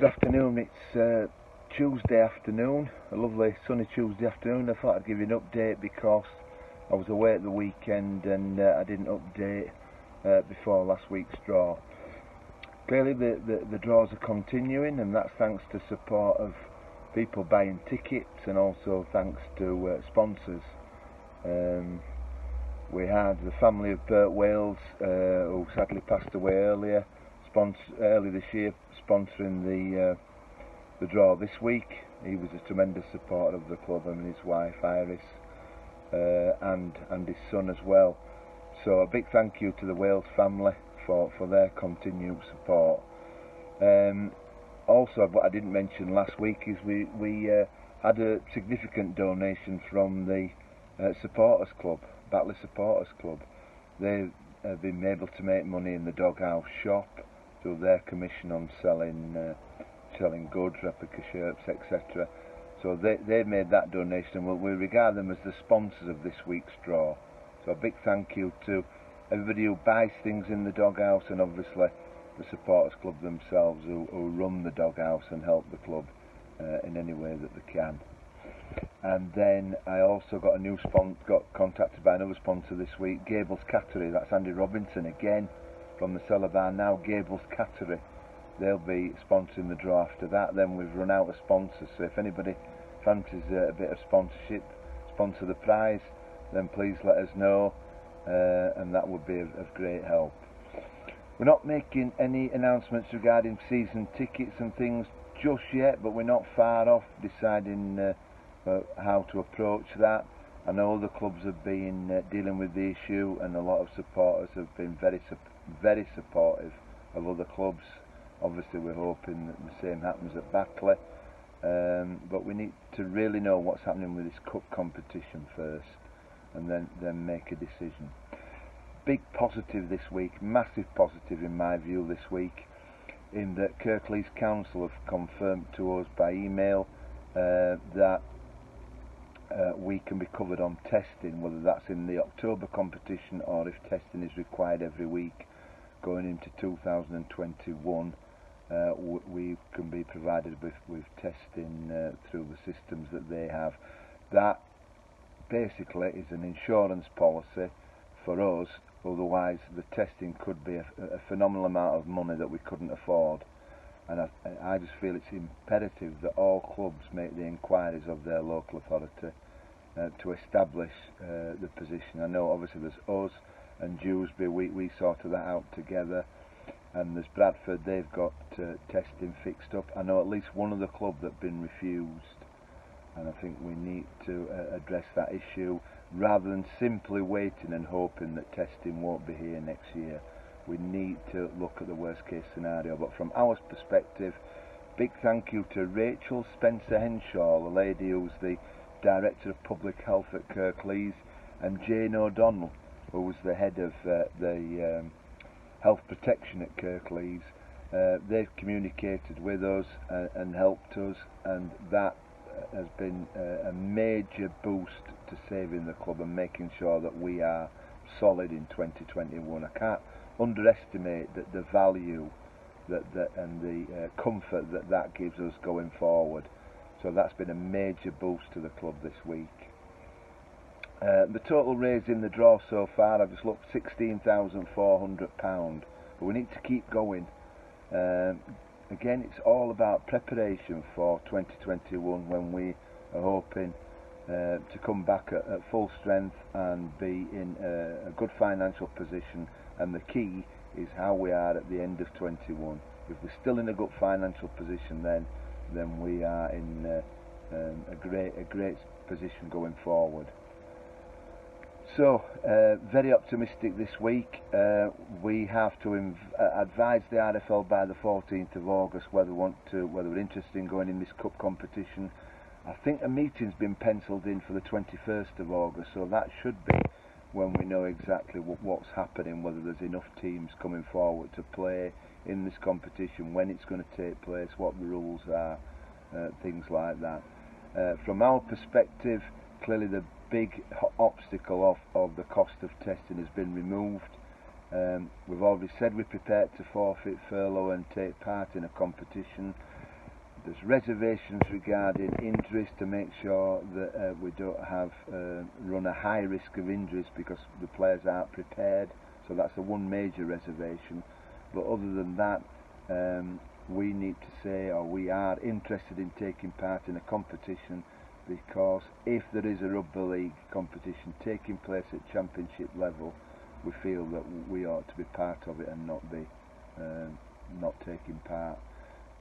Good afternoon, it's Tuesday afternoon, a lovely sunny Tuesday afternoon. I thought I'd give you an update because I was away at the weekend and I didn't update before last week's draw. Clearly the draws are continuing, and that's thanks to support of people buying tickets and also thanks to sponsors. We had the family of Bert Wales, who sadly passed away early this year, sponsoring the draw this week. He was a tremendous supporter of the club, and his wife Iris, and his son as well. So a big thank you to the Wales family for their continued support. Also, what I didn't mention last week is we had a significant donation from the supporters club, Batley Supporters Club. They've been able to make money in the Doghouse shop through their commission on selling goods, replica shirts, etc. So they made that donation, and we regard them as the sponsors of this week's draw. So a big thank you to everybody who buys things in the Doghouse, and obviously the supporters club themselves who run the Doghouse and help the club in any way that they can. And then I also got contacted by another sponsor this week, Gables Cattery. That's Andy Robinson again from the Cellar Bar, now Gables Cattery. They'll be sponsoring the draw after that. Then we've run out of sponsors, so if anybody fancies a bit of sponsorship, sponsor the prize, then please let us know, and that would be of great help. We're not making any announcements regarding season tickets and things just yet, but we're not far off deciding how to approach that. I know other clubs have been dealing with the issue, and a lot of supporters have been very supportive of other clubs. Obviously we're hoping that the same happens at Batley, but we need to really know what's happening with this cup competition first, and then make a decision. Big positive this week, massive positive in my view this week, in that Kirklees Council have confirmed to us by email that we can be covered on testing, whether that's in the October competition or if testing is required every week going into 2021. We can be provided with testing through the systems that they have. That basically is an insurance policy for us, otherwise the testing could be a phenomenal amount of money that we couldn't afford. And I just feel it's imperative that all clubs make the inquiries of their local authority to establish the position. I know obviously there's us and Dewsbury, we sorted that out together, and there's Bradford, they've got testing fixed up. I know at least one other club that's been refused, and I think we need to address that issue rather than simply waiting and hoping that testing won't be here next year. We need to look at the worst case scenario. But from our perspective, big thank you to Rachel Spencer Henshaw, the lady who's the Director of Public Health at Kirklees, and Jane O'Donnell, who was the head of the health protection at Kirklees. They've communicated with us and helped us, and that has been a major boost to saving the club and making sure that we are solid in 2021. I can't underestimate the value and the comfort that gives us going forward. So that's been a major boost to the club this week. The total raised in the draw so far, I've just looked, £16,400, but we need to keep going. Again, it's all about preparation for 2021, when we are hoping to come back at full strength and be in a good financial position. And the key is how we are at the end of 21. If we're still in a good financial position, then we are in a great position going forward. So very optimistic this week. We have to advise the RFL by the 14th of August whether we're interested in going in this cup competition. I think a meeting's been penciled in for the 21st of August, so that should be when we know exactly what's happening, whether there's enough teams coming forward to play in this competition, when it's going to take place, what the rules are, things like that. From our perspective, clearly the big obstacle of the cost of testing has been removed. We've already said we're prepared to forfeit furlough and take part in a competition. There's reservations regarding injuries to make sure that we don't have run a high risk of injuries because the players aren't prepared. So that's the one major reservation. But other than that, we need to say, or we are interested in taking part in a competition, because if there is a rugby league competition taking place at championship level, we feel that we ought to be part of it and not be not taking part.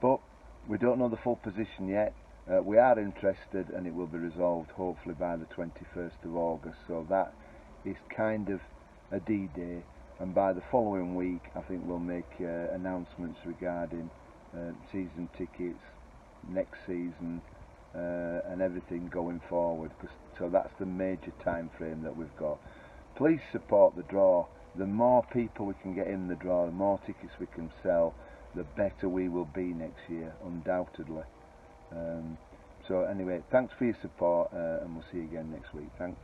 But we don't know the full position yet. We are interested, and it will be resolved hopefully by the 21st of August. So that is kind of a D-Day, and by the following week I think we'll make announcements regarding season tickets, next season, and everything going forward. So that's the major time frame that we've got. Please support the draw. The more people we can get in the draw, the more tickets we can sell, the better we will be next year, undoubtedly. So anyway, thanks for your support, and we'll see you again next week. Thanks.